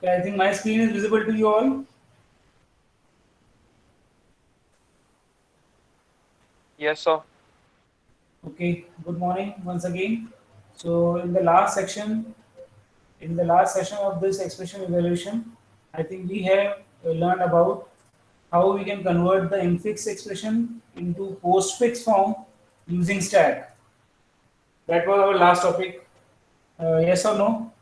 Okay, I think my screen is visible to you all. Yes, sir. Okay, good morning once again. So in the last session of this expression evaluation, I think we have learned about how we can convert the infix expression into postfix form using stack. That was our last topic. Yes or no?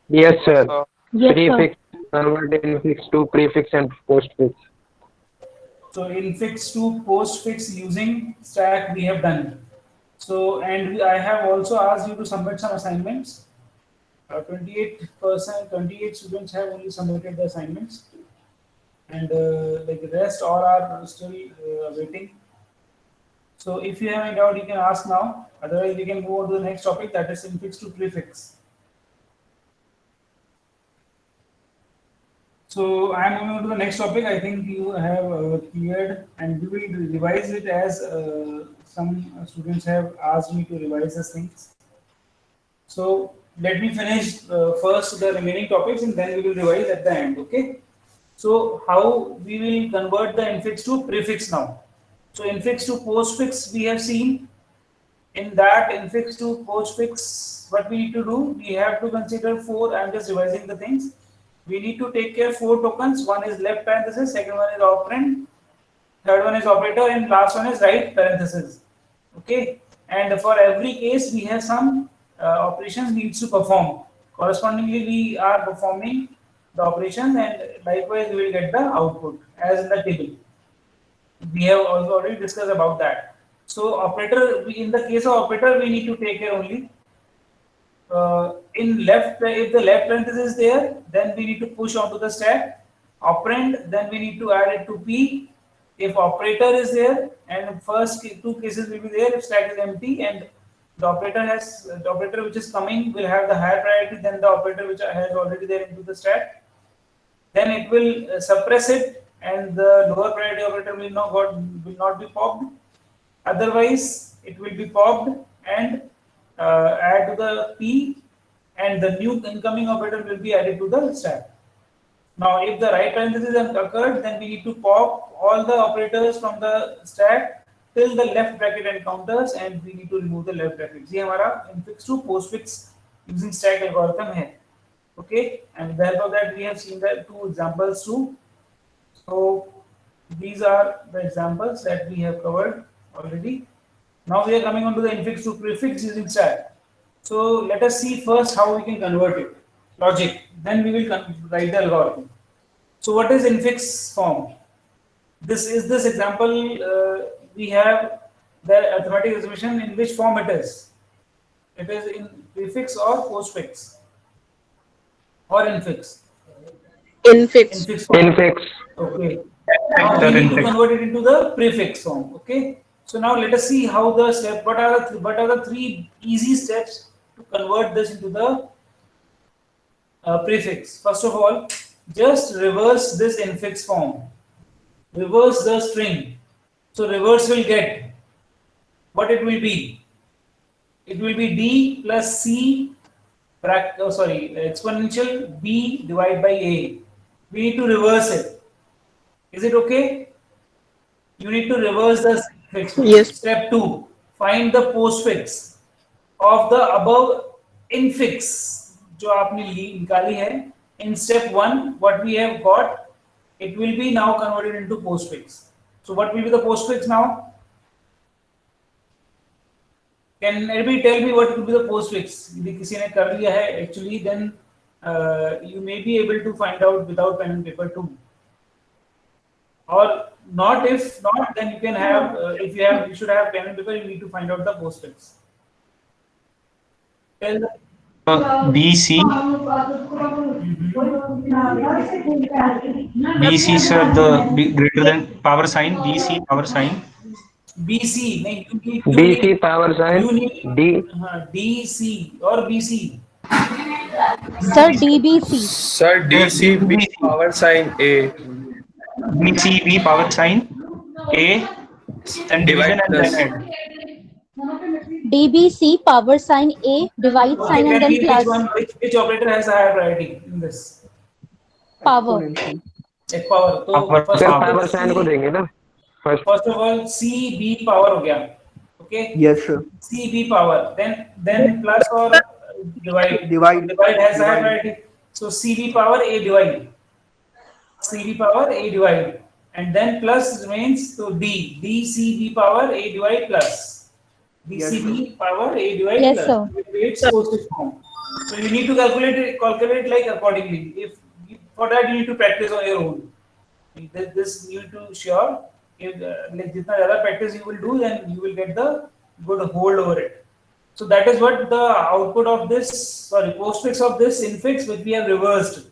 Yes, Yes, sir. sir. Yes, sir. Prefix, convert infix to prefix and postfix. So infix to postfix using stack we have done. So I have also asked you to submit some assignments. 28%, 28 students have only submitted the assignments, and like the rest all are still waiting. So if you have any doubt, you can ask now. Otherwise, we can move on to the next topic, that is infix to prefix. So I am moving on to the next topic. I think you have cleared, and we will revise it as some students have asked me to revise these things. So let me finish first the remaining topics, and then we will revise at the end. Okay. So how we will convert the infix to prefix now. So infix to postfix we have seen. In that infix to postfix, what we need to do, we have to consider four. I'm just revising the things. We need to take care four tokens. One is left parenthesis, second one is operand, third one is operator, and last one is right parenthesis. Okay, and for every case we have some operations needs to perform. Correspondingly, we are performing the operations, and likewise we will get the output as in the table. We have also already discussed about that. So operator, in the case of operator, we need to take care only. In left, if the left parenthesis is there, then we need to push onto the stack. Operand, then we need to add it to P. If operator is there, and first two cases will be there if stack is empty, and the operator which is coming will have the higher priority than the operator which has already there into the stack. Then it will suppress it, and the lower priority operator will not be popped. Otherwise, it will be popped and add to the P, and the new incoming operator will be added to the stack. Now, if the right parenthesis has occurred, then we need to pop all the operators from the stack till the left bracket encounters, and we need to remove the left bracket. ये हमारा infix to postfix using stack algorithm है. Okay, and with the help of that, we have seen the two examples too. So these are the examples that we have covered already. Now we are coming on to the infix to prefix using stack. So let us see first how we can convert it. Logic. Then we will write the algorithm. So what is infix form? This example. We have the arithmetic expression in which form it is. It is in prefix or postfix or infix. Infix. Infix form. Infix. Okay. Now we need to convert it into the prefix form. Okay. So now let us see how the step. What are the three easy steps to convert this into the prefix? First of all, just reverse this infix form. Reverse the string. So reverse will get what it will be. It will be d plus c exponential b divided by a. We need to reverse it. Is it okay? You need to reverse the fix. Yes. Step 2. Find the postfix of the above infix जो आपने निकाली है. In step 1, what we have got, it will be now converted into postfix. So what will be the postfix now? Can anybody tell me what will be the postfix? यदि किसी ने कर लिया है actually, then you may be able to find out without pen and paper too. Or not, if not, then you can have, you should have pen and paper, you need to find out the postfix. Tell the BC, BC sir, greater than power sign, BC power sign. BC, नहीं, DC power sign, you need D. DC or BC. Sir, DBC. Sir, DCB power sign A. BCB power sign A, then division and then add. DBC power sign A, divide Okay, sign and tell then me which plus one, which operator has a higher priority in this? power. एक power. तो Power, first sir of power. all, power sine को C, देंगे ना first. first of all, CB power हो गया. Okay, Yes, sir. CB power. Then plus or divide. Divide. Divide has a higher Divide. priority. So CB power A divide. CB power A divide. And then plus remains so D. DCB power A divide plus. Yes, DCB sir. power A divide Yes, plus. sir. It's postage form. So you need to calculate like accordingly. If for that you need to practice on your own. This you need to sure if like जितना ज़्यादा practice you will do, then you will get the good hold over it. So that is what the output of this, sorry, postfix of this infix which we have reversed.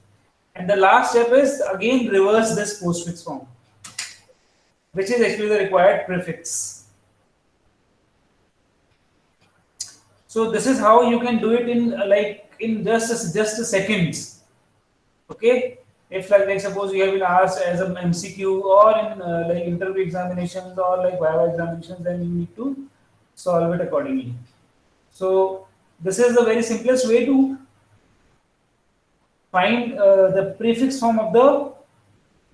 And the last step is again reverse this postfix form, which is actually the required prefix. So this is how you can do it in like in just a seconds. Okay, if like suppose you have been asked as an MCQ or in like interview examinations or like Viva examinations, then you need to solve it accordingly. So this is the very simplest way to find the prefix form of the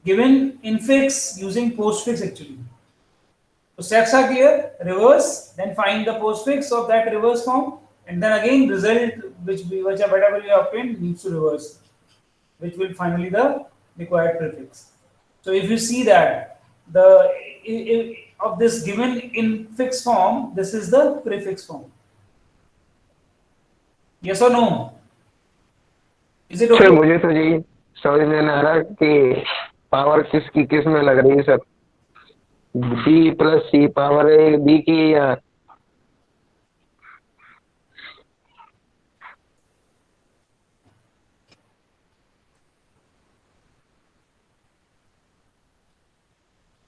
given infix using postfix actually. So steps are clear: reverse, then find the postfix of that reverse form, and then again result which whatever you obtained needs to reverse, which will finally the required prefix. So if you see that the of this given infix form, this is the prefix form. Yes or no? Is it sir okay? मुझे तो यही समझ में नहीं आ रहा कि power किसकी किस में लग रही है सर. बी प्लस सी पावर है बी की या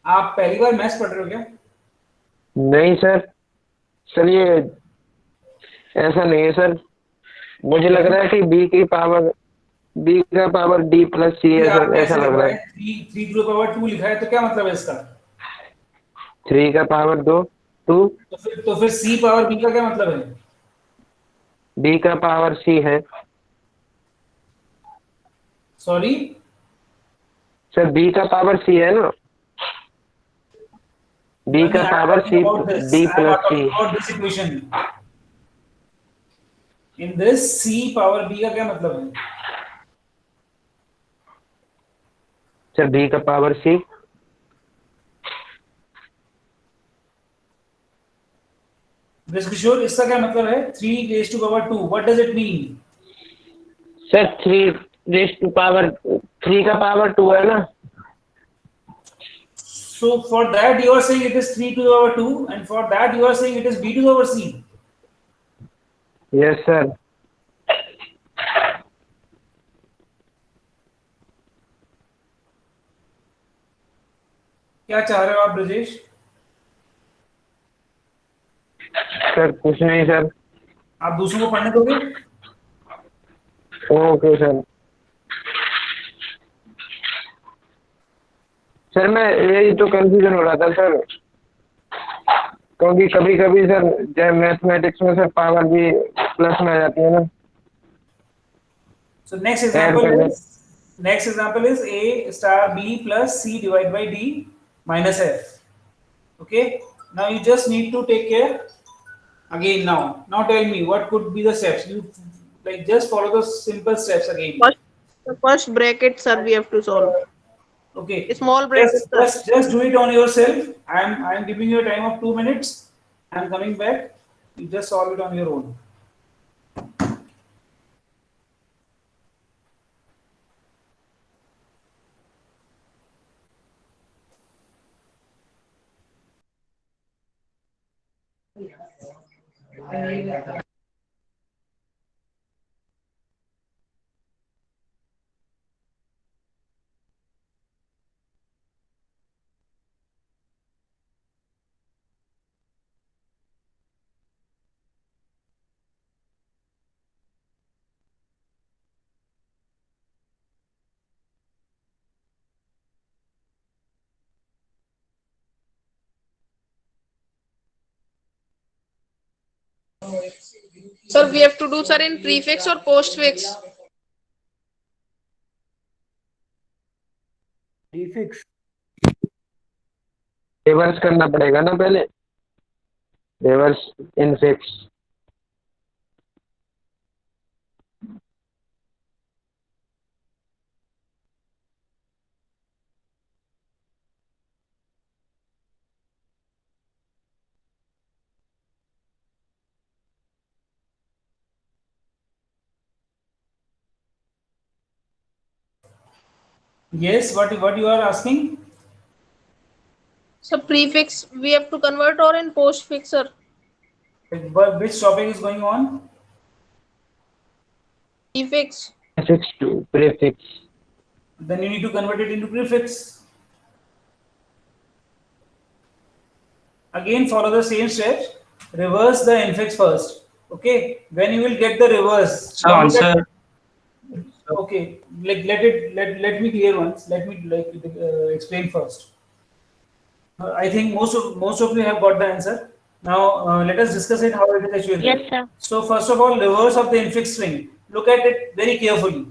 आप पहली बार मैथ्स पढ़ रहे हो क्या? नहीं सर. सर ये ऐसा नहीं है सर. मुझे लग रहा है कि बी का पावर डी प्लस सी है सर. आपने ऐसा ऐसे लग लिखा रहा है है. 3 टू द पावर 2 लिखा है, तो क्या मतलब है इसका? 3 का पावर 2 2. तो फिर सी पावर बी का क्या मतलब है? डी का पावर सी है सॉरी, सर. बी का पावर सी है ना. बी का power C D plus C. This equation in this C power B का क्या मतलब है? सर बी का पावर सी. दिस किशोर, इसका क्या मतलब है? 3 raise to power 2, what does it mean? Sir 3 raise to power 3 का पावर 2 है ना. So for that you are saying it is 3 to the power 2, and for that you are saying it is b to the power c. Yes sir. क्या चाह रहे हो आप Brajesh? Sir कुछ नहीं सर. आप दूसरों को पढ़ने दोगे? Okay sir. सर मैं यही तो कंफ्यूजन हो रहा था सर, क्योंकि कभी कभी सर जब मैथमेटिक्स में सर पावर भी प्लस में आ जाती है ना. So next ऐड example करने. is a star b plus c divided by d minus f. Okay. Now you just need to take care again. Now tell me what could be the steps. You like just follow the simple steps again. The first bracket, sir, we have to solve. Okay. Small bracket, sir. Just do it on yourself. I'm giving you a time of 2 minutes. I'm coming back. You just solve it on your own. Sir, we have to do, sir, in prefix or postfix? prefix. Reverse करना पड़ेगा ना पहले, reverse infix. Yes, what you are asking? So prefix we have to convert or in postfix, sir? But which topic is going on? Prefix. Prefix to prefix. Then you need to convert it into prefix. Again, follow the same steps. Reverse the infix first. Okay. When you will get the reverse. So answer. Okay. Let me clear once. Let me explain first. I think most of you have got the answer. Now let us discuss it how it is actually. Yes, sir. So first of all, reverse of the infix string. Look at it very carefully.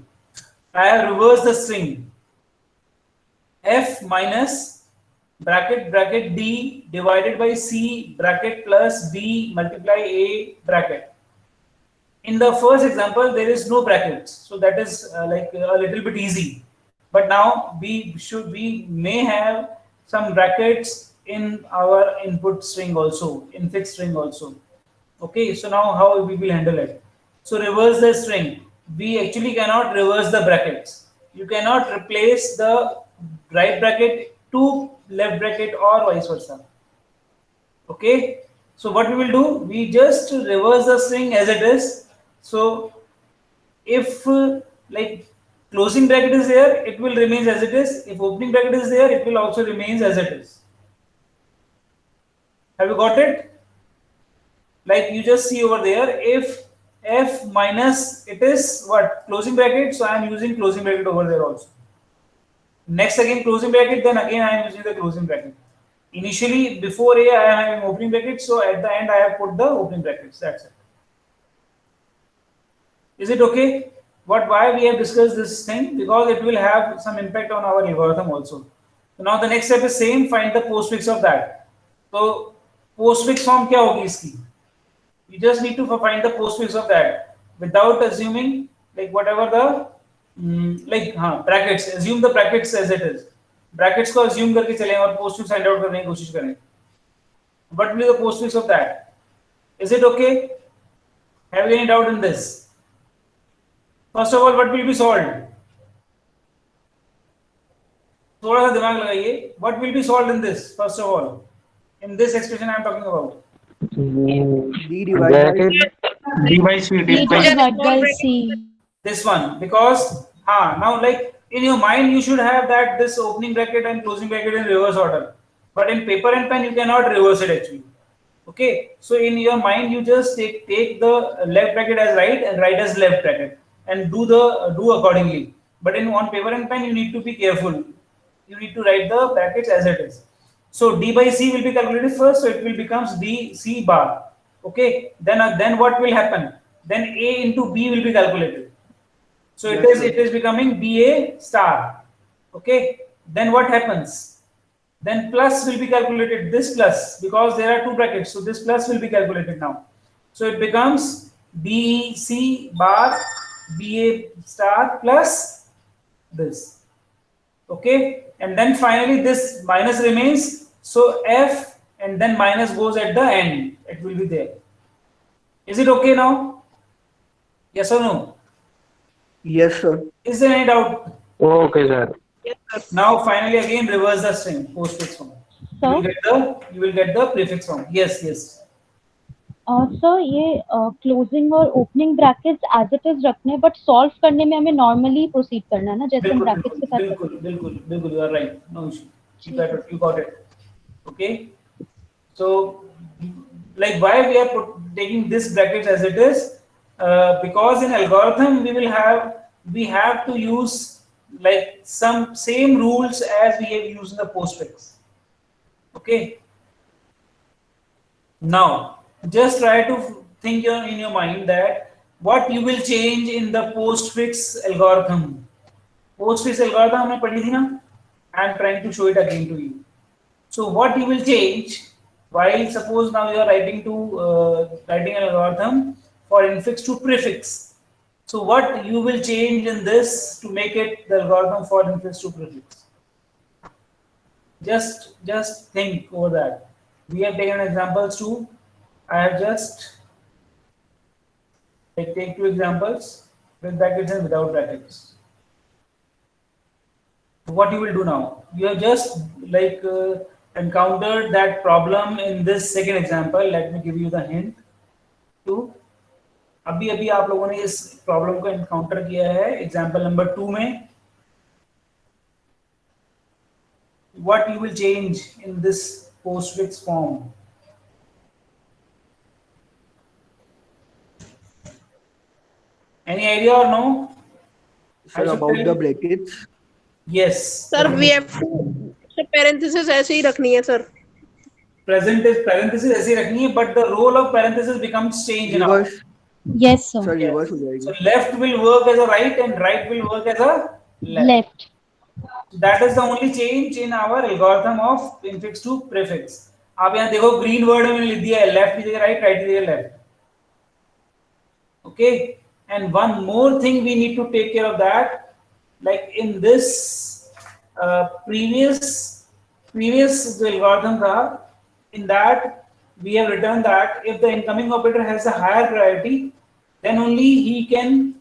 I have reversed the string. F minus bracket D divided by C bracket plus B multiply A bracket. In the first example, there is no brackets, so that is like a little bit easy. But now we may have some brackets in our input string also, infix string also. Okay, so now how we will handle it? So reverse the string. We actually cannot reverse the brackets. You cannot replace the right bracket to left bracket or vice versa. Okay, so what we will do? We just reverse the string as it is. So if like closing bracket is there, it will remain as it is. If opening bracket is there, it will also remain as it is. Have you got it? Like you just see over there, if F minus, it is what? Closing bracket, so I am using closing bracket over there also. Next again closing bracket, then again I am using the closing bracket. Initially before A I am having opening bracket, so at the end I have put the opening brackets, that's it. Is it okay? Why we have discussed this thing? Because it will have some impact on our algorithm also. So now the next step is same, find the postfix of that. So postfix form क्या होगी इसकी? You just need to find the postfix of that without assuming like whatever the brackets. Assume the brackets as it is. Brackets को assume करके चलें और postfix find out करने की कोशिश करें. What will be the postfix of that? Is it okay? Have you any doubt in this? First of all, what will be solved? थोड़ा सा दिमाग लगाइए. What will be solved in this? First of all, in this expression I am talking about. D divided by D by C. B divided by C. This one, because now like in your mind you should have that this opening bracket and closing bracket in reverse order, but in paper and pen you cannot reverse it actually. Okay, so in your mind you just take the left bracket as right and right as left bracket and do accordingly. But on paper and pen you need to be careful. You need to write the brackets as it is. So D by C will be calculated first, so it will becomes D C bar. Okay, then what will happen? Then A into B will be calculated. So it is becoming BA star. Okay, then what happens? Then plus will be calculated, this plus, because there are two brackets, so this plus will be calculated now. So it becomes BC bar BA star plus this. Okay, and then finally this minus remains, so F and then minus goes at the end, it will be there. Is it okay now? Yes or no? yes, sir. Is there any doubt? Okay, sir. Yes, sir. Now finally again reverse the string, postfix form. You will get the prefix form. Yes. Sir ये closing और opening brackets as it is रखने but solve करने में हमें normally proceed करना है ना, जैसे हम ब्रैकेट्स के साथ. बिल्कुल you are right, no issue. You got it. Okay, so like why we are taking this brackets as it is, because in algorithm we have to use like some same rules as we have used in the postfix. Okay, now just try to think in your mind that what you will change in the postfix algorithm. Postfix algorithm हमने पढ़ी थी ना? I am trying to show it again to you. So what you will change while suppose now you are writing an algorithm for infix to prefix. So what you will change in this to make it the algorithm for infix to prefix? Just think over that. We have taken examples too. I have just take 2 examples with brackets and without brackets. What you will do now? You have just encountered that problem in this second example. Let me give you the hint. To अभी आप लोगों ने इस problem को encounter किया है example number 2 में. What you will change in this postfix form? Any idea or no? Sir, about the brackets. Yes. Sir, we have to parenthesis ऐसे ही रखनी है sir. Parenthesis ऐसे ही रखनी है, but the role of parenthesis becomes changed now. Reverse. Yes, sir. Sir, reverse हो जाएगी. So left will work as a right and right will work as a left. That is the only change in our algorithm of infix to prefix. आप यहाँ देखो green word में मैंने लिख दिया है left की जगह right, right की जगह left. Okay. And one more thing we need to take care of that. Like in this previous जो algorithm था, in that we have written that if the incoming operator has a higher priority, then only he can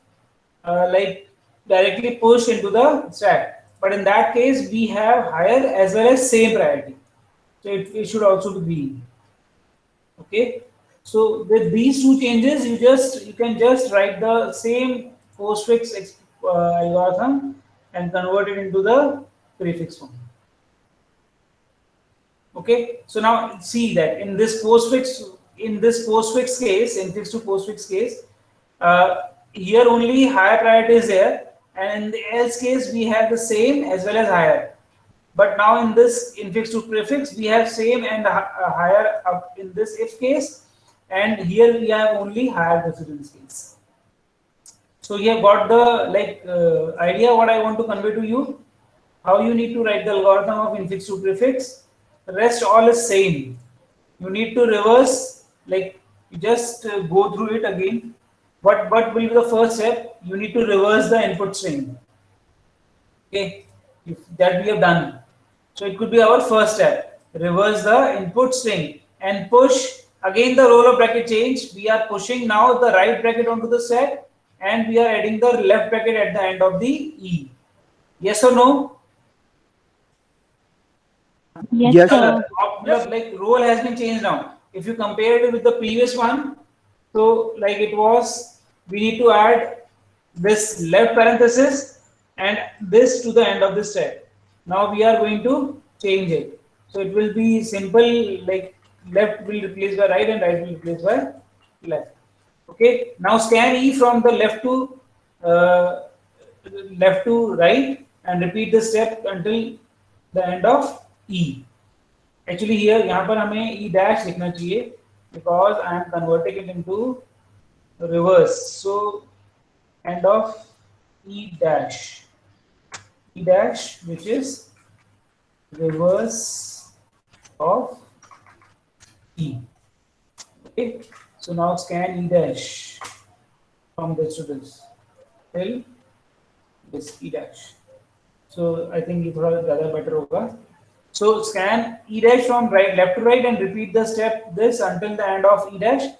directly push into the stack. But in that case, we have higher as well as same priority, so it should also be green. Okay. So with these 2 changes, you can just write the same postfix algorithm and convert it into the prefix form. Okay. So now see that in this postfix case, infix to postfix case, here only higher priority is there, and in the else case we have the same as well as higher. But now in this infix to prefix, we have same and higher up in this if case. And here we have only higher precedence case. So you have got the idea what I want to convey to you, how you need to write the algorithm of infix to prefix. The rest all is same. You need to reverse, you just go through it again. What will be the first step? You need to reverse the input string. Okay, that we have done. So it could be our first step. Reverse the input string and push. Again, the role of bracket change. We are pushing now the right bracket onto the stack, and we are adding the left bracket at the end of the E. Yes or no? Yes, sir. Role has been changed now. If you compare it with the previous one, so it was, we need to add this left parenthesis and this to the end of the stack. Now we are going to change it. So it will be simple, left will replace by right and right will replace by left. Okay. Now scan E from the left to right and repeat the step until the end of E. Actually here यहाँ पर हमें E dash लिखना चाहिए because I am converting it into reverse. So end of E dash, which is reverse of E. Okay. So now scan E dash from this to this till this E dash. So I think ये थोड़ा ज़्यादा better होगा. So scan E dash from left to right and repeat the step this until the end of E dash.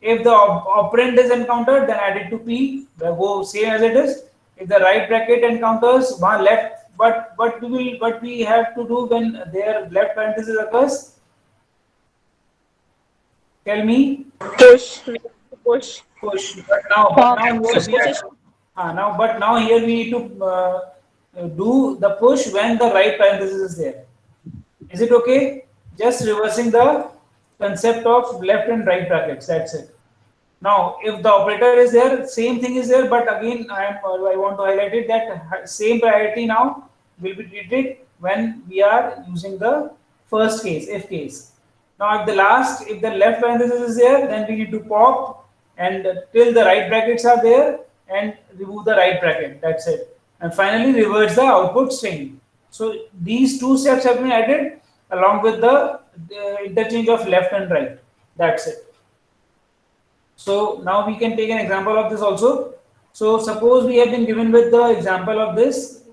If the operand is encountered, then add it to P. Go same as it is. If the right bracket encounters one left, what we have to do when their left parenthesis occurs? Tell me. Push. But now here we need to do the push when the right parenthesis is there. Is it okay? Just reversing the concept of left and right brackets. That's it. Now, if the operator is there, same thing is there. But again, I want to highlight it that same priority now will be treated when we are using the first case, if case. Now, if the left parenthesis is there, then we need to pop and till the right brackets are there and remove the right bracket. That's it. And finally, reverse the output string. So these two steps have been added along with the interchange of left and right. That's it. So now we can take an example of this also. So suppose we have been given with the example of this.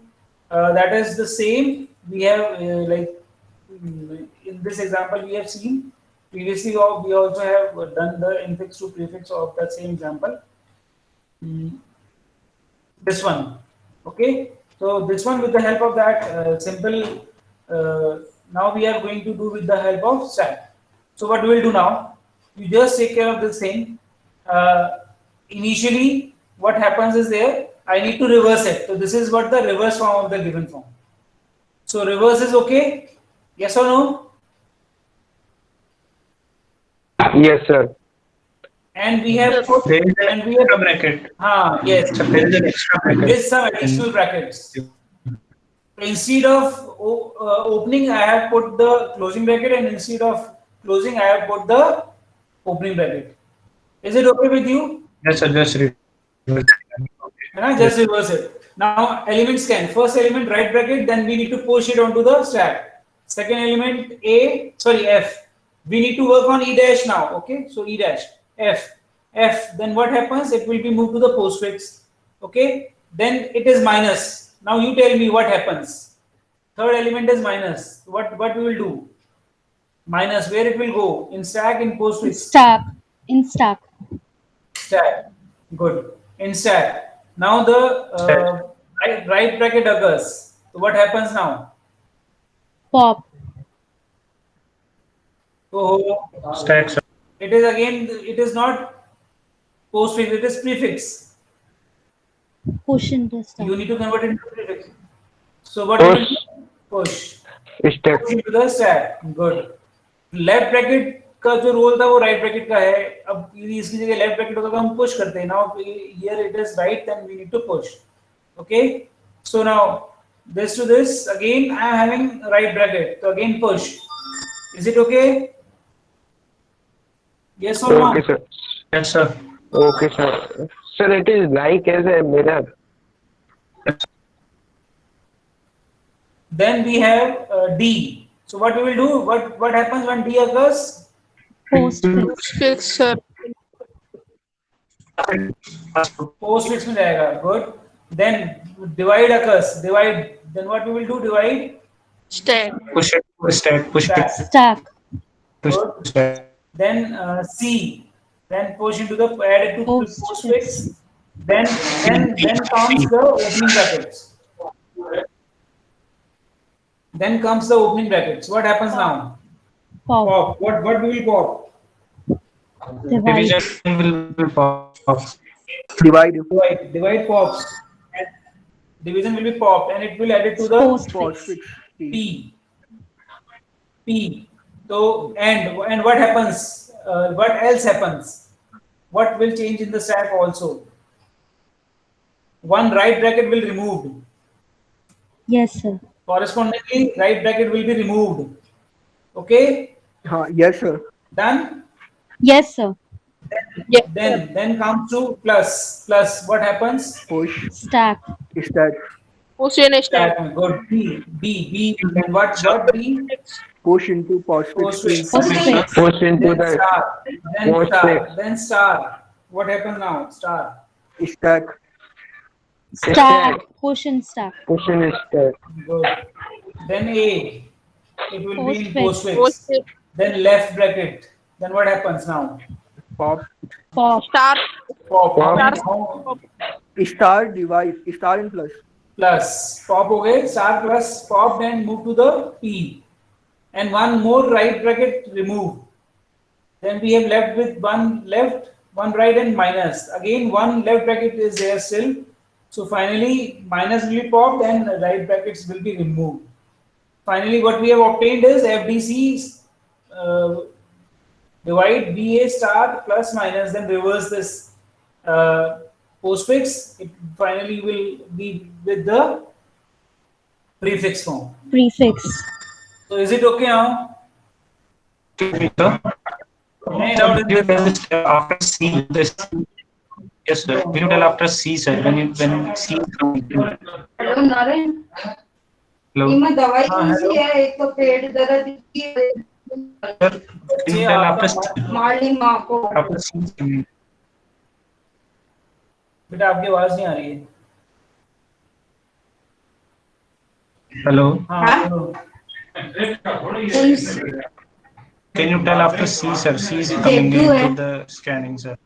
That is the same. We have in this example we have seen previously. We also have done the infix to prefix of that same example. This one, okay. So this one with the help of that simple. Now we are going to do with the help of stack. So what we will do now? You just take care of this thing. Initially, what happens is there. I need to reverse it. So this is what the reverse form of the given form. So reverse is okay. Yes or no? Yes, sir. And we have put There is an extra bracket. yes. So there is an extra bracket. There is some additional brackets. Instead of opening, I have put the closing bracket, and instead of closing, I have put the opening bracket. Is it okay with you? Yes, sir. Just read. Just reverse it. Now element scan. First element right bracket, then we need to push it onto the stack. Second element F. We need to work on E dash now. Okay, so E dash F. Then what happens? It will be moved to the postfix. Okay. Then it is minus. Now you tell me what happens. Third element is minus. What we will do? Minus. Where it will go? In stack, in postfix. Stack. In stack. Stack. Good. In stack. Now the right bracket occurs. So what happens now? Pop. So Stack, sir. it is again. It is not postfix. It is prefix. Push into stack. You need to convert it into prefix. So what? Push. Push. Stack. Push into the stack. Good. Left bracket का जो role था वो right bracket का है. अब इसकी जगह left bracket होता तो हम पुश करते हैं. Now here it is right, then we need to push. Okay, so now this to this again I am having right bracket, so again push. Is it okay? Yes or no? Okay, sir. Yes, sir. Okay, sir. Sir, it is like as a mirror. Then we have D. So what we will do? What happens when D occurs? Postfix. Fix, sir. Postfix में जाएगा. Good. Then divide occurs. Divide. Then what we will do? Divide. Stack. Push it to stack. Push it Stack. Stack. to stack. Then C. Then push into the add it to postfix. Then comes the opening brackets. Then comes the opening brackets. What happens now? Pop. Pop. What we will pop? Divide. Division will pop. Divide. Divide pops. And division will be popped, and it will add it to the Postfix. P. So and what happens? What else happens? What will change in the stack also? One right bracket will be removed. Yes, sir. Correspondingly, right bracket will be removed. Okay, Yes, sir. done. Yes, sir. Then comes to plus. Plus, what happens? Push. Stack. Stack. Push in stack. Good. B. And what B? Push into postfix. Postfix. Postfix. Push into Then the star. Then star. postfix. Then star. What happens now? Star. Stack. Stack. Push in stack. Push in stack. Good. Then A. It will be in Postfix. postfix. Then left bracket. Then what happens now? Pop. Pop. Star. Pop. Star. Star. Divide. Star and plus. Plus. Pop हो गए. Star plus pop. Then move to the P. And one more right bracket remove. Then we have left with one left, one right, and minus. Again, one left bracket is there still. So finally, minus will be popped and right brackets will be removed. Finally, what we have obtained is FDC divide BA star plus minus, then reverse this postfix. It finally will be with the prefix form. Prefix. So is it okay now? नहीं doubt in this. After C, this. Yes, sir. Can you tell after C, sir? When C is coming. Hello Narayan, Hello. इनमें दवाई हाँ, कौन सी hello. है? एक तो पेट दर्द की है, Sir, can you tell after C? मारली माँ को। After C is coming. बेटा आपकी आवाज नहीं आ रही है। Hello. हाँ hello. Can you tell after C, sir? C is coming into the scanning, sir.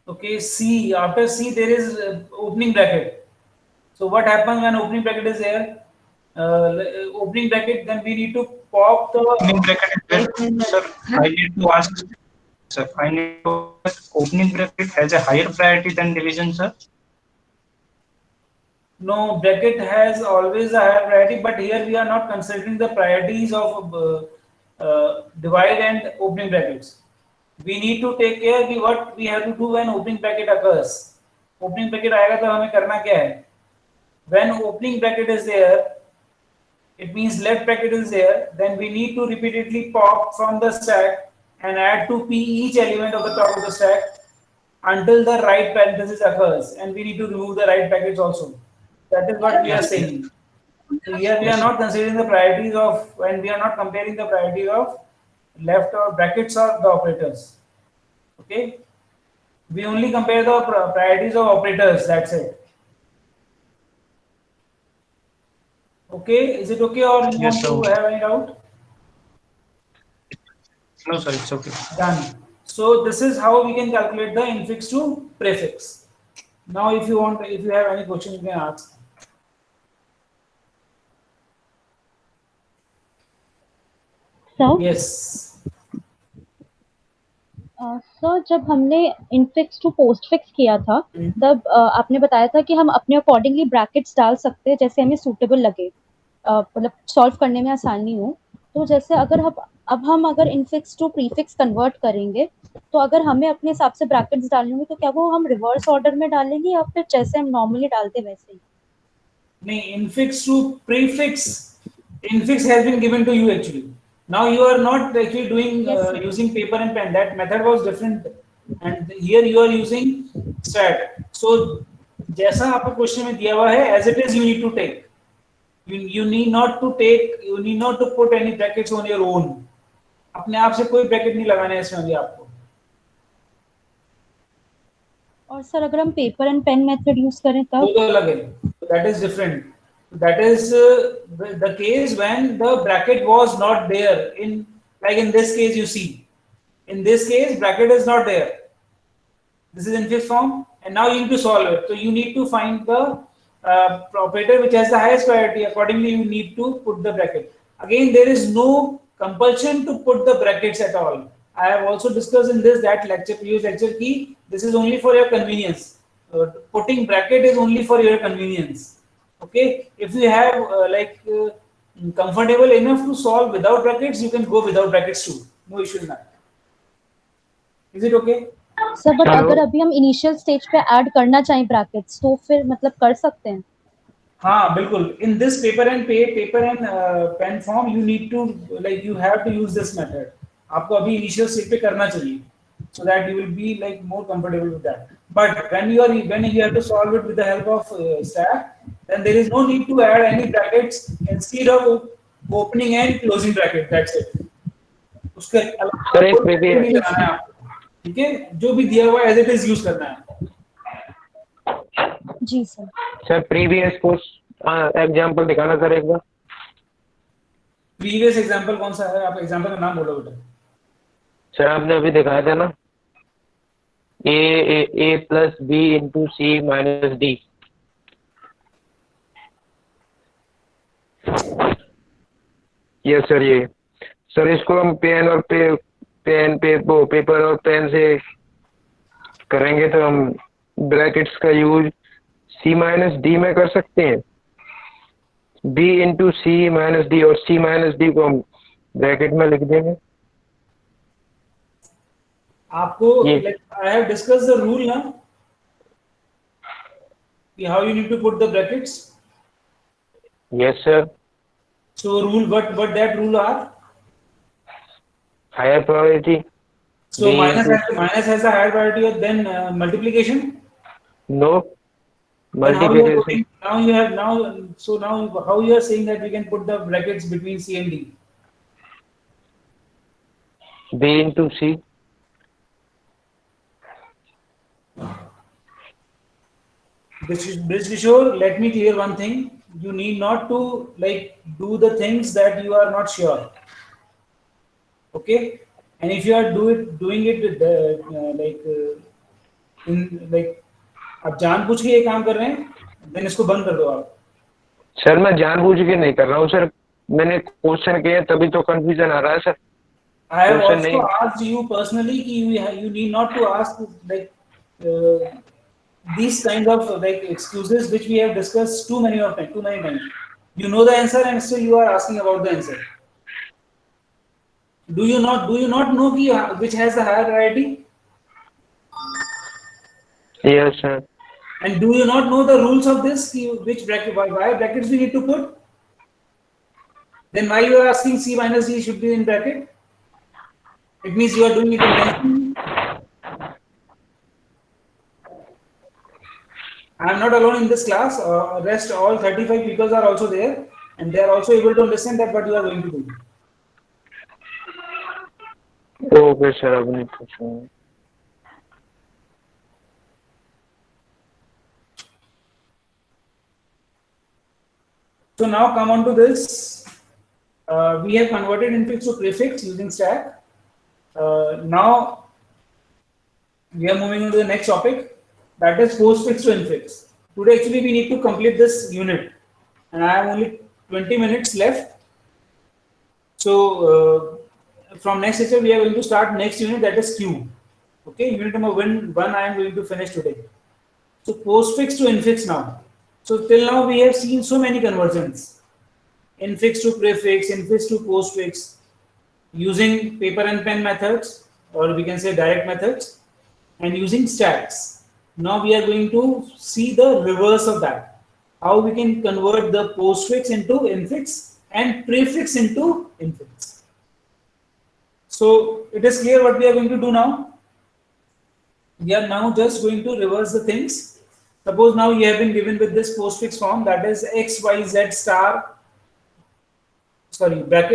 Okay, C. After C, there is opening bracket. So what happens when opening bracket is there? Opening bracket, then we need to pop the Opening bracket is there, sir. I need to ask, sir. I need to ask, opening bracket has a higher priority than division, sir. No, bracket has always a higher priority, but here we are not considering the priorities of divide and opening brackets. We need to take care कि what we have to do when opening bracket occurs. Opening bracket आएगा तो हमें करना क्या है? When opening bracket is there, it means left bracket is there. Then we need to repeatedly pop from the stack and add to P each element of the top of the stack until the right parenthesis occurs, and we need to remove the right brackets also. That is what we are saying. So here we are not considering the priorities of when we are not comparing the priorities of left or brackets or the operators. Okay, we only compare the priorities of operators. That's it. Okay, is it okay or you Yes, want to sir. have any doubt? No, sir. It's okay. Done. So this is how we can calculate the infix to prefix. Now, if you want, if you have any question, you can ask. Sir Yes. Sir जब हमने infix to postfix किया था तब आपने बताया था कि हम अपने अकॉर्डिंगली ब्रैकेट्स डाल सकते हैं जैसे हमें सूटेबल लगे, मतलब सॉल्व करने में आसानी हो। तो जैसे अब हम अगर इनफिक्स टू प्रीफिक्स कन्वर्ट करेंगे तो अगर हमें अपने हिसाब से ब्रैकेट्स डालने होंगे तो क्या वो हम रिवर्स ऑर्डर में डालेंगे या फिर जैसे हम नॉर्मली डालते वैसे ही? नहीं, infix to prefix. Infix has been given to you actually. Now you are not actually doing Yes, sir. using paper and pen. That method was different, and here you are using stat. So जैसा आपको question में दिया हुआ है, as it is you need to take. You need not to take. You need not to put any brackets on your own. अपने आप से कोई ब्रैकेट नहीं लगाना है इसमें अभी आपको। और सर अगर हम paper and pen method use करें वो तब? तो अलग है, that is different. That is the case when the bracket was not there. Like in this case, you see, in this case bracket is not there. This is in fifth form, and now you need to solve it. So you need to find the operator which has the highest priority. Accordingly, you need to put the bracket. Again, there is no compulsion to put the brackets at all. I have also discussed in that lecture, previous lecture, key. This is only for your convenience. Putting bracket is only for your convenience. Okay, if you have comfortable enough to solve without brackets, you can go without brackets too. No issue in that. Is it okay? Sir but Hello? अगर अभी हम initial stage पे add करना चाहें brackets तो फिर मतलब कर सकते हैं? हाँ बिल्कुल. In this paper and pen form, you need to you have to use this method. आपको अभी initial stage पे करना चाहिए, so that you will be more comfortable with that. But when you have to solve it with the help of stack, then there is no need to add any brackets instead of opening and closing bracket. That's it. उसके अलावा Sir, एक कोई previous- नहीं लगाना है आपको. ठीक है, जो भी दिया हुआ है as it is use करना है. जी sir. Sir previous post example दिखाना सर एक बार. Previous example कौन सा है? आप example का नाम बोलो बेटा. सर आपने अभी दिखाया था ना, a plus b into C minus D. Yes sir. ये सर इसको हम पेपर और पेन से करेंगे तो हम ब्रैकेट्स का यूज सी माइनस डी में कर सकते हैं. b into C minus D और सी माइनस डी को हम ब्रैकेट में लिख देंगे. आपको I have discussed the rule now. How you need to put the brackets. Yes sir. So rule, what that rule are? higher probability. So B minus into- has a higher priority than multiplication. No. Then how you are Multiplication. putting, now you have now, so now how you are saying that we can put the brackets between C and D? B into C. Kishore, let me clear one thing. You need not to like do the things that you are not sure. Okay, and if you are doing it with in like आप जानबूझ के ये काम कर रहे हैं, then इसको बंद कर दो आप. सर मैं जानबूझ के नहीं कर रहा हूँ सर, मैंने क्वेश्चन किए तभी तो कंफ्यूजन आ रहा है sir. I have Question also नहीं. asked you personally कि you need not to ask like these kinds of like excuses which we have discussed too many times. You know the answer and still you are asking about the answer. Do you not know कि which has the higher priority? Yes sir. And do you not know the rules of this? कि which bracket, why brackets we need to put? Then why you are asking C minus D should be in bracket? It means you are doing it intentionally. I am not alone in this class. Rest all 35 people are also there, and they are also able to understand that what you are going to do. Okay sir, अब नहीं पूछूंगा. So now come on to this. We have converted infix to prefix using stack. Now we are moving on to the next topic, that is postfix to infix. Today actually we need to complete this unit, and I have only 20 minutes left. So from next lecture we are going to start next unit, that is Q. Okay, unit number one I am going to finish today. So postfix to infix now. So till now we have seen so many conversions. Infix to prefix, infix to postfix, using paper and pen methods, or we can say direct methods, and using stacks. Now we are going to see the reverse of that. How we can convert the postfix into infix and prefix into infix. So it is clear what we are going to do now. We are now just going to reverse the things. Suppose now you have been given with this postfix form, that is x, y, z star, divide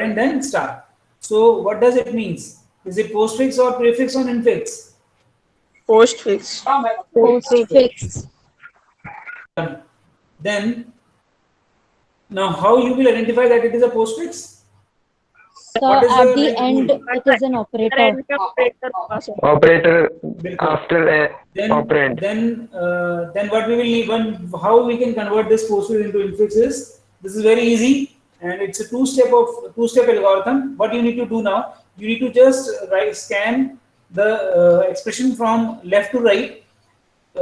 and then star. So what does it means? Is it postfix or prefix or infix? Postfix. Postfix. Then now how you will identify that it is a postfix? So What is at the, the like, end, rule? it is an operator. Operator Bilkul. after a operand. Then what we will need, how we can convert this postfix into infix is, this is very easy, and it's a two-step algorithm. What you need to do now, you need to just scan the expression from left to right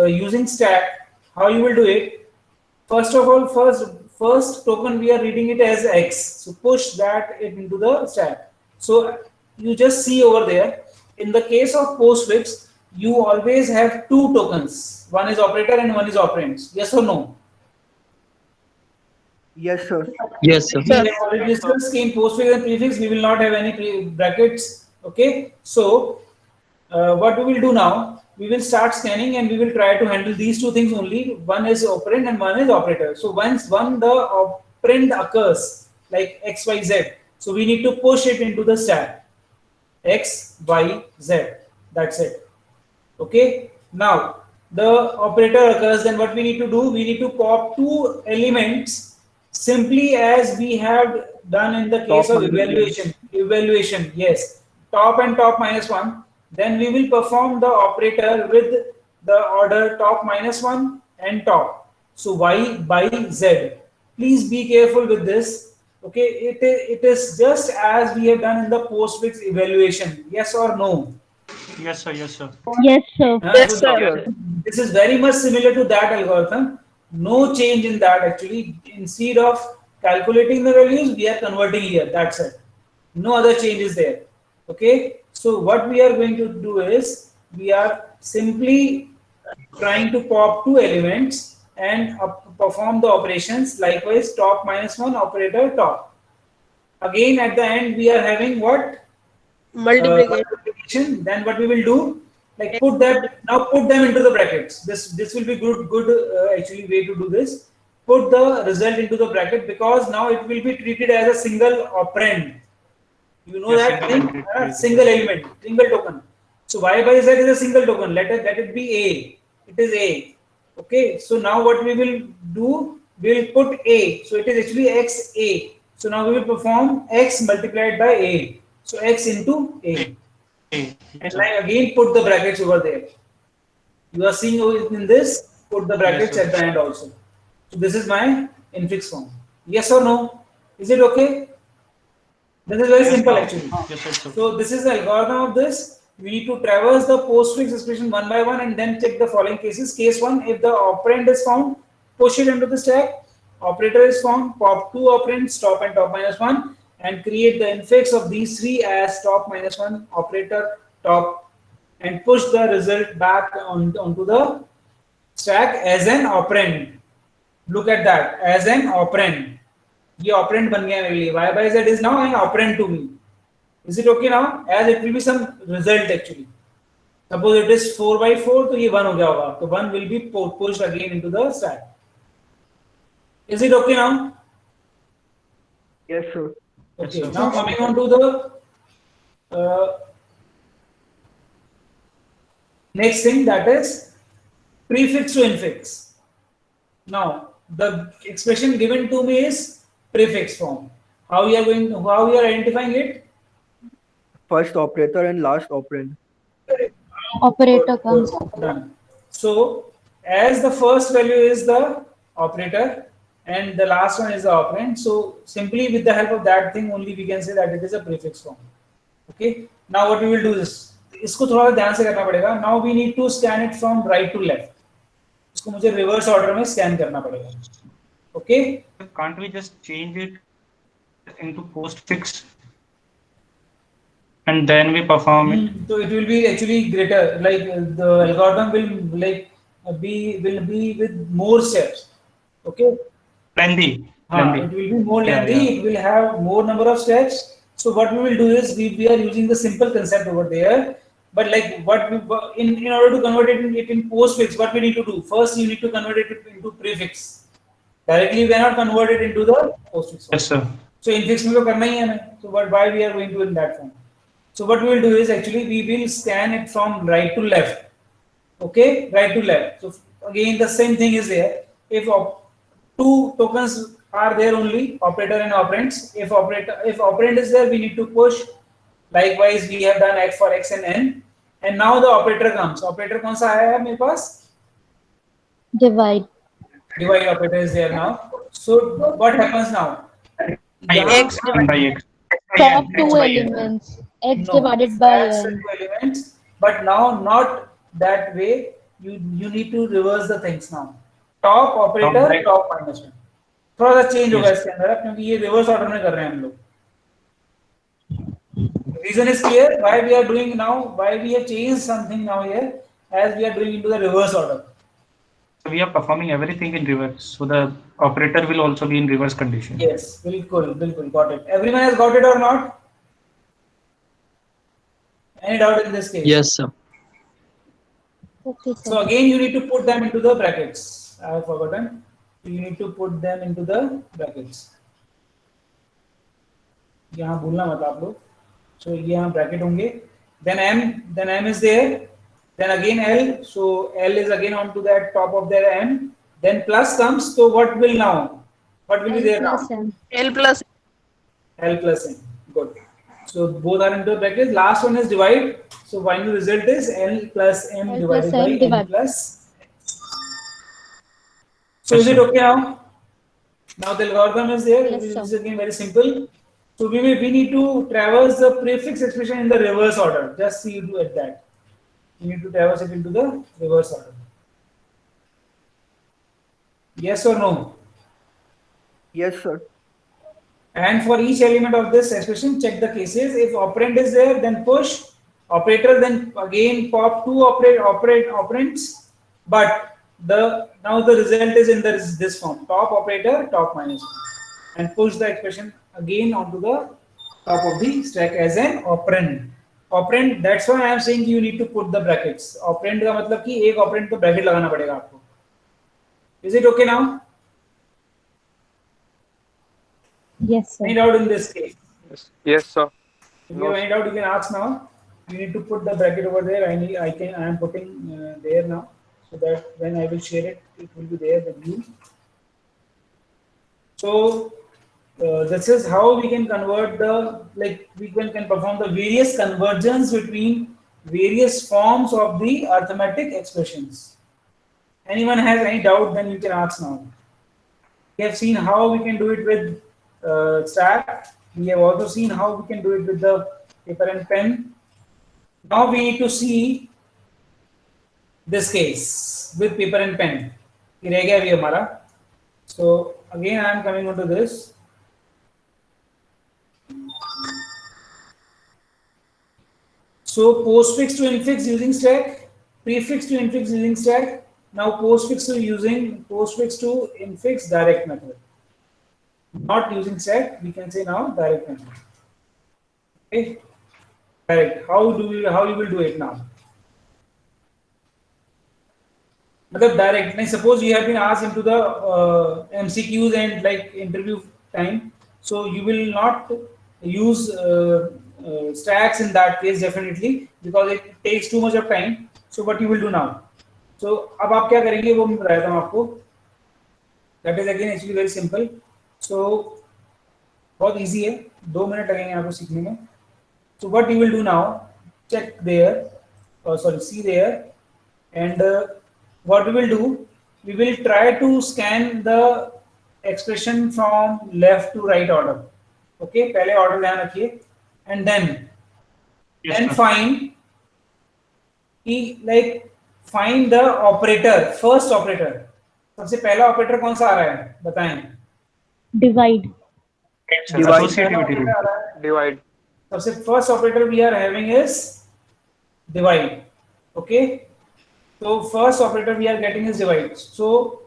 using stack. How you will do it? First of all, first token we are reading it as x, so push that into the stack. So you just see over there, in the case of postfix you always have two tokens, one is operator and one is operands. Yes or no? Yes, sir. Yes, sir. We have already discussed in postfix and prefix we will not have any brackets. Okay, so what we will do now, we will start scanning and we will try to handle these two things only. One is operand and one is operator. So once the operand occurs like x, y, z, so we need to push it into the stack x, y, z. That's it. Okay. Now the operator occurs, then what we need to do, we need to pop two elements simply as we have done in the case of evaluation. Yes, top and top minus 1. Then we will perform the operator with the order top minus 1 and top. So y by z. Please be careful with this. Okay, it is just as we have done in the postfix evaluation. Yes or no? Yes sir, yes sir. Yes, sir. Yes, sir. This is very much similar to that algorithm. No change in that actually. Instead of calculating the values, we are converting here. That's it. No other change is there. Okay. So what we are going to do is, we are simply trying to pop two elements and perform the operations. Likewise, top minus 1 operator top. Again, at the end, we are having what? Multiplication. Multiplication. Then what we will do? Like put them into the brackets. This will be good actually way to do this. Put the result into the bracket because now it will be treated as a single operand. You know Yes, that single thing? element. Single element, single token. So y by z is a single token. Let it be a. It is a. Okay. So now what we will do? We will put a. So it is actually x a. So now we will perform x multiplied by a. So x into a. And like again put the brackets over there. You are seeing in this, put the brackets Yes, sir. at the end also. So this is my infix form. Yes or no? Is it okay? This is very Yes, simple sir. actually. Yes, sir. So this is the algorithm of this. We need to traverse the postfix expression one by one and then check the following cases. Case 1, if the operand is found, push it into the stack. Operator is found, pop two operands, top and top minus 1, and create the infix of these three as top minus 1, operator, top, and push the result back onto the stack as an operand. Look at that, as an operand. ये operand बन गया मेरे लिए. Y by z is now an operand to me. Is it okay now? As it will be some result actually. Suppose it is 4 by 4, तो ये 1 हो गया होगा. तो 1 will be pushed again into the stack. Is it okay now? Yes, sir. Okay. Yes, sir. Now coming on to the next thing, that is prefix to infix. Now the expression given to me is prefix form. How we are identifying it? First operator and last operand. Operator comes. Done. So as the first value is the operator and the last one is the operand, so simply with the help of that thing only we can say that it is a prefix form. Okay. Now what we will do is, इसको थोड़ा ध्यान से करना पड़ेगा. Now we need to scan it from right to left. इसको मुझे reverse order में scan करना पड़ेगा. Okay. Can't we just change it into postfix and then we perform it? So it will be actually greater. Like the algorithm will like be with more steps. Okay. Lengthy. It will be more Yeah, lengthy. yeah. It will have more number of steps. So what we will do is we are using the simple concept over there. But like what we, in order to convert it in postfix, what we need to do? First, you need to convert it into prefix. Directly, we cannot convert it into the postfix. Yes, sir. So infix में तो करना ही है हमें. So why we are going to in that form? So what we will do is actually we will scan it from right to left. Okay, right to left. So again the same thing is there. If two tokens are there only, operator and operands. If operand is there, we need to push. Likewise, we have done x for x and n. And now the operator comes. Operator कौन सा आया है मेरे पास? Divide. Divide operator is there now. So what happens now? X By x. Top two X by n. elements. X No, divided by that's the n. two elements, but now not that way. You need to reverse the things now. Top operator, right. top minus 1. थोड़ा सा change होगा Yes. इसके अंदर क्योंकि ये reverse order में कर रहे हैं हम लोग. Reason is clear. Why we are doing now? Why we have changed something now here? As we are doing into the reverse order. So we are performing everything in reverse. So the operator will also be in reverse condition. Yes, bilkul, got it. Everyone has got it or not? Any doubt in this case? Yes, sir. Okay, sir. So again, you need to put them into the brackets. I have forgotten. You need to put them into the brackets. यहाँ भूलना मत आप लोग. So ये यहाँ bracket होंगे. Then m is there. Then again L. So L is again onto that top of their m. Then plus comes. So what will now? What will be there now? Plus n. L plus L plus n. Good. So both are into the brackets. Last one is divide. So final result is L plus m L divided plus by n n divided. plus. So is it okay now? Now the algorithm is there. Yes, This sir. is again very simple. So we need to traverse the prefix expression in the reverse order. Just see you do at that. You need to traverse it into the reverse order. Yes or no? Yes, sir. And for each element of this expression, check the cases. If operand is there, then push. Operator, then again pop two operands. But now the result is in this form: top operator, top minus 1, and push the expression again onto the top of the stack as an operand. Operand, that's why I am saying you need to put the brackets. Operand का मतलब कि एक operand पे bracket लगाना पड़ेगा आपको. Is it okay now? Yes, sir. Any doubt in this case? Yes, sir. If you have any doubt, you can ask now. You need to put the bracket over there. I am putting there now, so that when I will share it, it will be there with you. So this is how we can convert we can perform the various convergence between various forms of the arithmetic expressions. Anyone has any doubt, then you can ask now. We have seen how we can do it with stack. We have also seen how we can do it with the paper and pen. Now we need to see this case with paper and pen. ये रह गया अभी हमारा. So again I am coming onto this. So postfix to infix using stack, prefix to infix using stack. Now postfix to infix direct method. Not using stack, we can say now direct method. Okay, direct. How you will do it now? मतलब direct. Now suppose you have been asked into the MCQs and like interview time, so you will not use stacks in that case definitely because it takes too much of time. So what you will do now? So अब आप क्या करेंगे वो मैं बताता हूँ आपको. That is again actually very simple. So बहुत easy है, 2 मिनट लगेंगे आपको सीखने में. So what you will do now? Check there, see there, and what we will do? We will try to scan the expression from left to right order. Okay, पहले order ध्यान रखिए, and then find find the operator, first operator. सबसे पहला operator कौन सा आ रहा है बताएं. Divide. Divide. सबसे first operator we are having is divide. Okay, so first operator we are getting is divide. So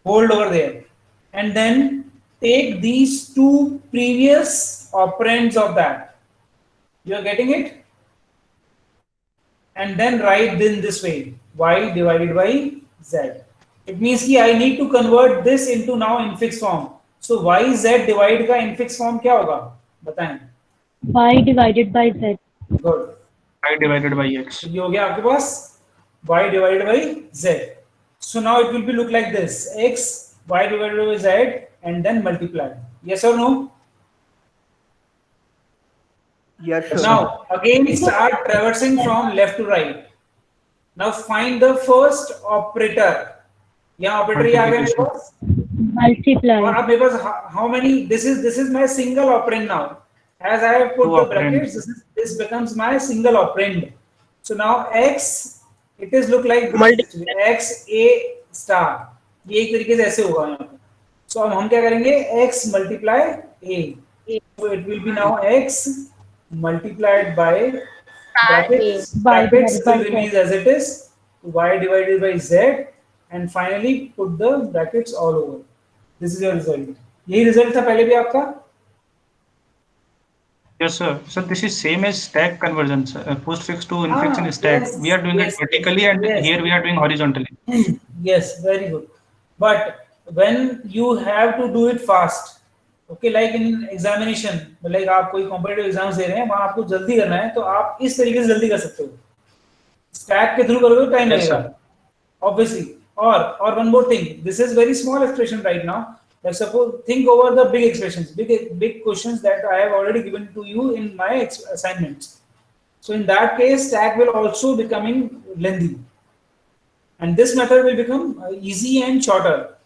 hold over there and then take these two previous operands of that. You are getting it, and then write in this way: y divided by z. It means कि I need to convert this into now infix form. So y z divide का infix form क्या होगा बताएं. Y divided by z. Good. y divided by x. ये हो गया आपके पास y divided by z. So now it will be look like this: x y divided by z and then multiply. Yes or no? Yes, sir. Now again start traversing from left to right. Now find the first operator. यहाँ operator ये आ गया मेरे पास. Multiply. और अब मेरे पास how many? This is my single operand now. As I have put the brackets, this becomes my single operand. So now x, it is look like x a star. ये एक तरीके से ऐसे होगा यहाँ पे. So अब हम क्या करेंगे? X multiply a. So it will be now x multiplied by brackets will remain as it is, y divided by z, and finally put the brackets all over. This is your result. यही result था पहले भी आपका. Yes, sir. So this is same as stack conversion, sir. Postfix to infix in stack. Yes, We are doing it vertically, and here we are doing horizontally. Yes, very good. But when you have to do it fast, okay, like in examination, like आप कोई competitive exams दे रहे हैं, वहाँ आपको जल्दी करना है, तो आप इस तरीके से जल्दी कर सकते हो. Stack के through करोगे तो time लगेगा, obviously. Or one more thing, this is very small expression right now. Like suppose think over the big expressions, big questions that I have already given to you in my assignments. So in that case, stack will also becoming lengthy, and this method will become easy and shorter.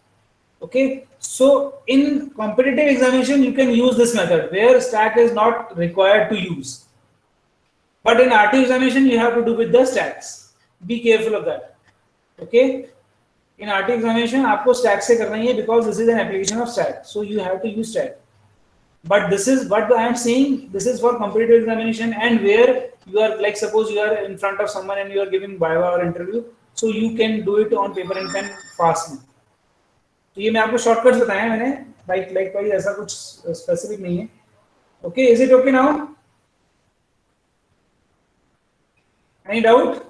Okay, so in competitive examination, you can use this method where stack is not required to use. But in RT examination, you have to do with the stacks. Be careful of that. Okay, in RT examination, आपको stack से करना ही है because this is an application of stack. So you have to use stack. But this is what I am saying. This is for competitive examination and where you are like suppose you are in front of someone and you are giving viva or interview. So you can do it on paper and pen fast. तो ये मैं आपको shortcuts बताया मैंने, like कोई ऐसा कुछ specific नहीं है. Okay, is it okay now? Any doubt?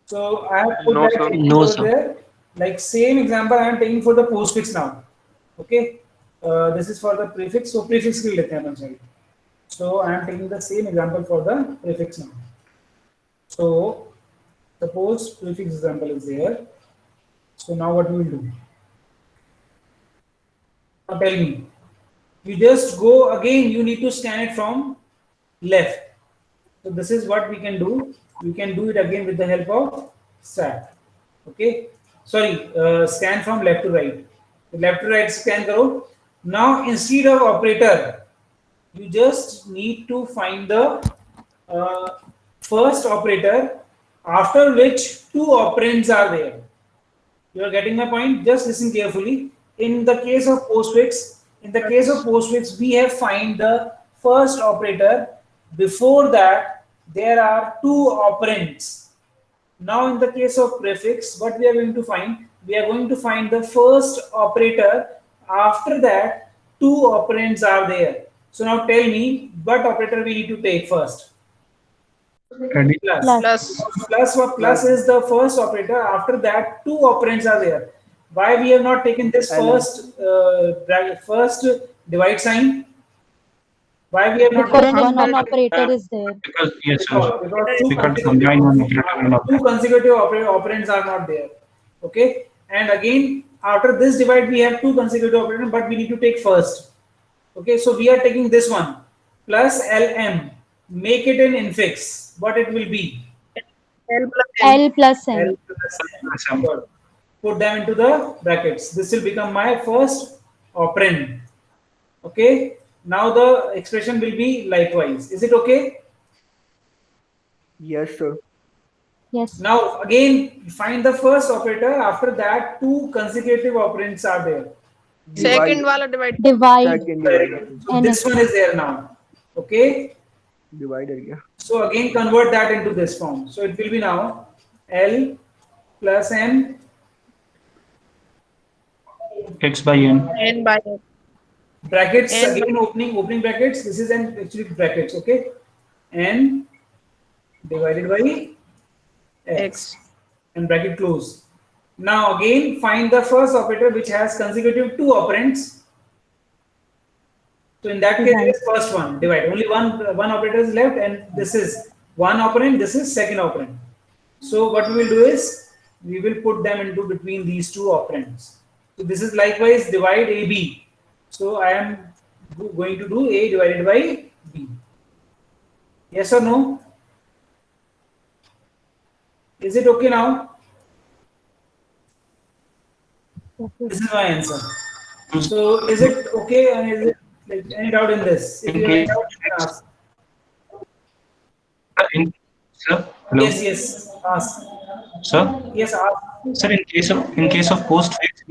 So I have put No, that sir. statement No, over sir. there. Like same example I am taking for the postfix now. Okay, this is for the prefix. So prefix will let them sorry. So I am taking the same example for the prefix now. So suppose prefix example is there. So now what we will do? Now tell me. You just go again. You need to scan it from left. So this is what we can do. We can do it again with the help of stat. Okay. Sorry, scan from left to right. Left to right scan karo. Now instead of operator, you just need to find the first operator after which two operands are there. You are getting my point? Just listen carefully. In the case of postfix, we have find the first operator. Before that, there are two operands. Now, in the case of prefix, what we are going to find? We are going to find the first operator. After that, two operands are there. So now tell me what operator we need to take first. Plus. Plus is the first operator. After that, two operands are there. Why we have not taken this first divide sign? Why we have not Because taken one operator is there. Because yes, sir. because We can't combine one operator and not two consecutive operands are not there. Okay, and again after this divide we have two consecutive operands, but we need to take first. Okay, so we are taking this one plus LM. Make it an infix. What it will be? L plus L M. plus M. Good. Put them into the brackets. This will become my first operand. Okay. Now the expression will be likewise. Is it okay? Yes, sir. Yes. Now again find the first operator. After that, two consecutive operands are there. Second wala divide. Divide. Second divided. So this one is there now. Okay. Divided, yeah. So again convert that into this form. So it will be now L plus M X by N. N by N. brackets N again opening brackets. This is an actually brackets. Okay. N divided by X and bracket close. Now again find the first operator which has consecutive two operands. So in that case, it is first one divide. Only one operator is left, and this is one operand. This is second operand. So what we will do is we will put them into between these two operands. So this is likewise divide AB. So I am going to do A divided by B. Yes or no? Is it okay now? This is my answer. So is it okay? And is it like any doubt in this? If you have any doubt, you can ask. Sir, hello. Yes. Ask. Sir. Yes, ask. Sir, in case of postfix,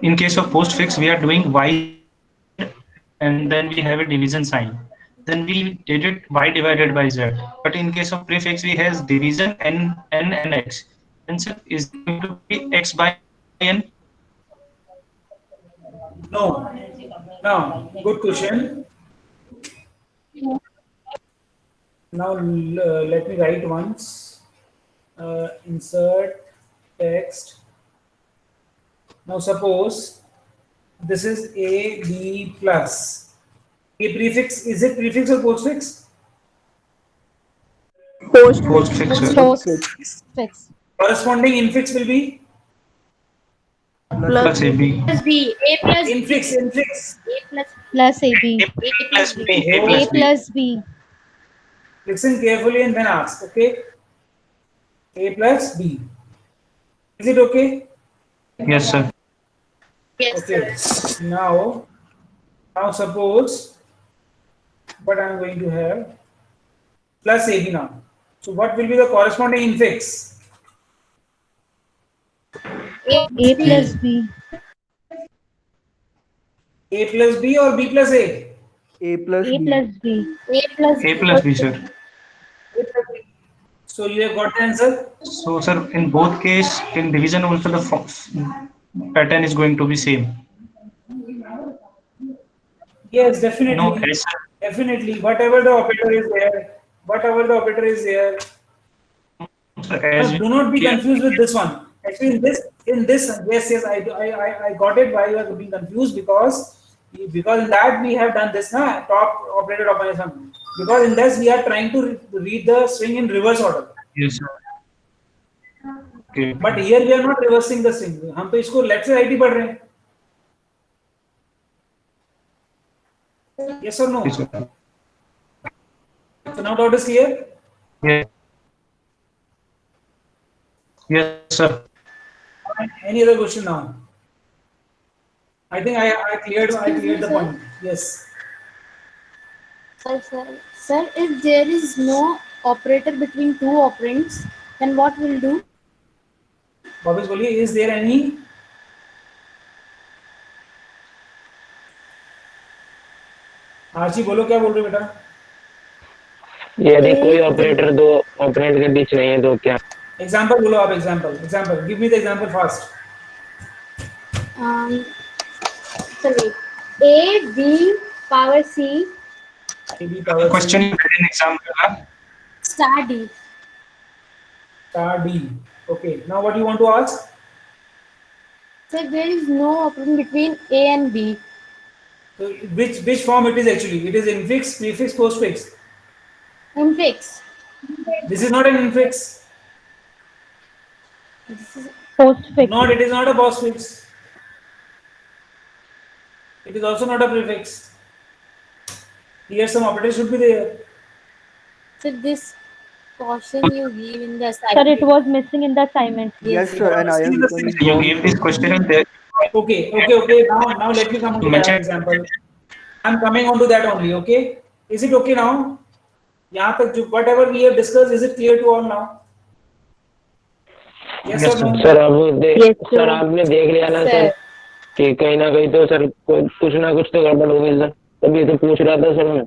in case of postfix, we are doing y, and then we have a division sign. Then we did it y divided by z. But in case of prefix, we has division n and x. And sir, is it going to be x by n? No. Now, good question. Now let me write once. Insert text. Now suppose this is A B plus. A prefix, is it prefix or postfix? Postfix, sir. Postfix. Corresponding infix will be Plus AB. plus B. A plus infix. Plus AB. A plus B. A plus B. Listen carefully and then ask. Okay. A plus B. Is it okay? Yes, sir. Yes, Okay. sir. Now suppose what I am going to have plus AB now. So what will be the corresponding infix? A plus B. A plus B or B plus A? A plus A B. plus B. A plus A plus B, sir. So you have got the answer? So, sir, in both case, in division also the pattern is going to be same. Yes, definitely. No, yes, sir. Definitely. Whatever the operator is there, whatever the operator is there. As Do not be we are- confused with this one. Actually, yes, I got it. Why you are being confused? Because in that we have done this, na, top operator optimization. Because in this we are trying to read the string in reverse order. Yes, sir. Okay. But here we are not reversing the string. हम तो इसको left से right ही पढ़ रहे हैं. Yes or no? Yes, sir. So now doubt is clear. Yeah. Yes, sir. Any other question now? I think I cleared the point. Yes. Sir, if there is no operator between two operands, then what will do? Bobby बोलिए, is there any? RC बोलो, क्या बोल रहे हो बेटा? यदि कोई operator दो ऑपरेंड के बीच नहीं है तो क्या? Example बोलो आप, example. Give me the example fast. Sorry, A B power C AB power Question C, you had in exam, huh? star D. star D. Okay. Now what you want to ask? Sir, there is no operand between A and B. So which form it is actually? It is infix, prefix, postfix. Infix. This is not an infix. This is Postfix. Not. It is not a postfix. It is also not a prefix. Here some operator should be there. so this caution you give in the Sir, assignment. it was missing in the assignment. Yes, sir. And I am See the becoming thing. You gave this question in there. Okay. Now let me come on to that Mention- example. I'm coming on to that only. Okay. Is it okay now? यहाँ तक जो whatever we have discussed, is it clear to all now? Yes Yes, or no? Sir अब Yes, sir. Sir आपने देख लिया ना sir कि कहीं ना कहीं तो सर कुछ ना कुछ तो गड़बड़ हो गई सर, तभी तो पूछ रहा था सर मैं.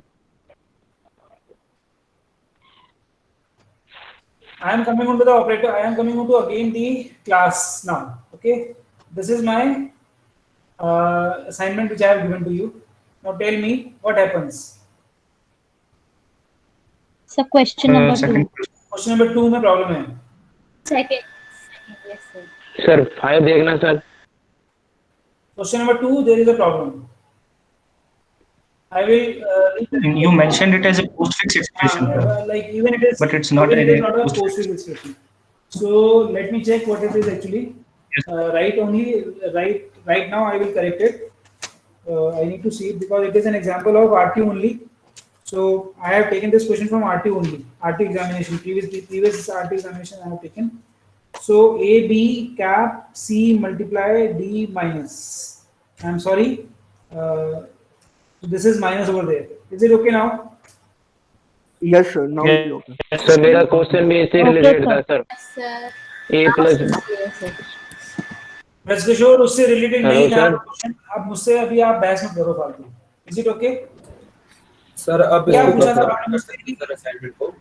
I am coming on to the operator. I am coming on to again the class now. Okay. This is my assignment which I have given to you. Now tell me what happens. So question number Second 2. Question number 2 में problem है. Second. Yes, sir. Sir 5 देखना sir. Question number 2, there is a problem. I will. You mentioned it as a postfix expression, like even it is. but it's not even it is a not a postfix. postfix expression. So let me check what it is actually. Yes. Right now I will correct it. I need to see it because it is an example of RT only. So I have taken this question from RT only. RT examination, previous RT examination I have taken. So A B cap C multiply D minus. I'm sorry. This is minus over there. Is it okay now? Yes, sir. Now Yeah. it is okay. Sir मेरा question भी इससे Okay, related था sir. Sir. Sir. A plus Yes, sir. बस किशोर उससे related Hello, नहीं है sir. Question. अब मुझसे अभी आप बहस मत करो फालतू. Is it okay? सर अब क्या इसको पूछा था कब आपने कर मुझसे? सकते हैं सर असाइनमेंट को?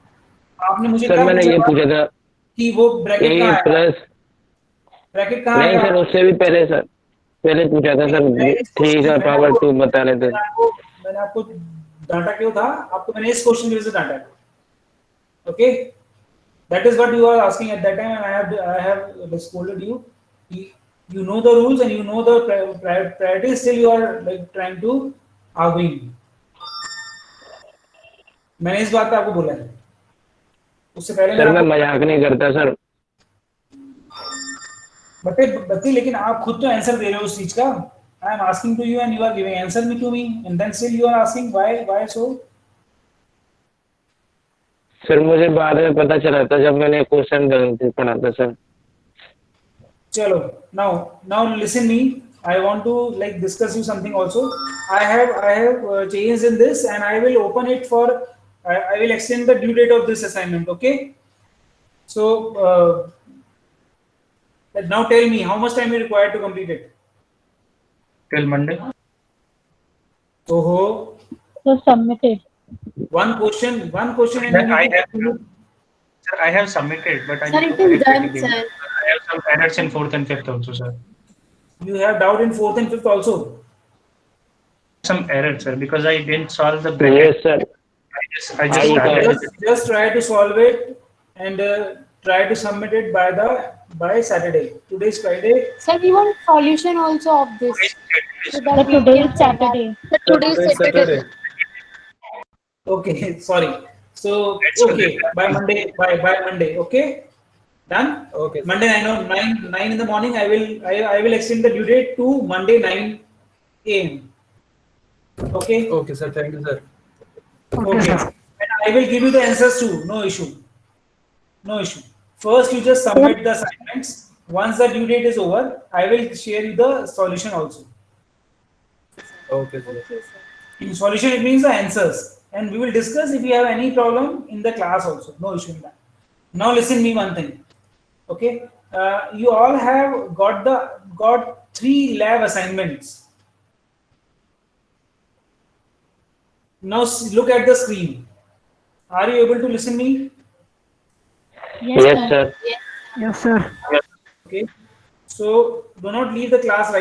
आपने मुझे सर क्या मैंने ये पूछा था कि वो ब्रैकेट A कहाँ है? प्लस ब्रैकेट कहाँ नहीं है? सर उससे भी पहले सर पहले पूछा था सर 3 का पावर 2 बता रहे थे. मैंने आपको डांटा क्यों था? आपको मैंने इस क्वेश्चन की वजह से डांटा है. Okay, that is what you are asking at that time, and I have scolded you. You know the rules and you know the priority. Still, you are like trying to arguing. मैंने इस बात पे आपको बोला है. उससे पहले sir मैं आपको- मजाक नहीं करता सर. बत्ती लेकिन आप खुद तो आंसर दे रहे हो उस चीज का. I am asking to you and you are giving answer me to me, and then still you are asking why so. Sir मुझे बाद में पता चला था जब मैंने क्वेश्चन पढ़ा था sir. Chalo, now listen me. I want to like discuss you something also. I have changed in this, and I will open it for. I will extend the due date of this assignment. Okay. So now tell me how much time you require to complete it. Till Monday. Oh, So submitted. one question, and Then you I need have- to- Sir, I have submitted, but I Sir, need it to is correct done, it again. sir. I have some errors in 4th and 5th also, sir. you have doubt in 4th and 5th also. some error, sir, because I didn't solve the Yes, bracket. sir. I just I started got with it. Just try to solve it and try to submit it by Saturday. Today is Friday. Sir, we want solution also of this. So But that we today can is Saturday. But Sir, today is today is Saturday. Saturday. Okay, sorry. So That's okay, by Monday, by Monday. Okay, done. Okay. sir. Monday 9 in the morning. I will extend the due date to Monday 9 a.m. Okay. Okay, sir. Thank you, sir. Okay. And I will give you the answers too. No issue. No issue. First, you just submit the assignments. Once the due date is over, I will share you the solution also. Okay, sir. Okay, sir. In solution, it means the answers. And we will discuss if you have any problem in the class also. No issue in that. Now listen me one thing. Okay. You all have got 3 lab assignments. Now look at the screen. Are you able to listen me? Yes, sir. Yes, sir. Okay. So do not leave the class right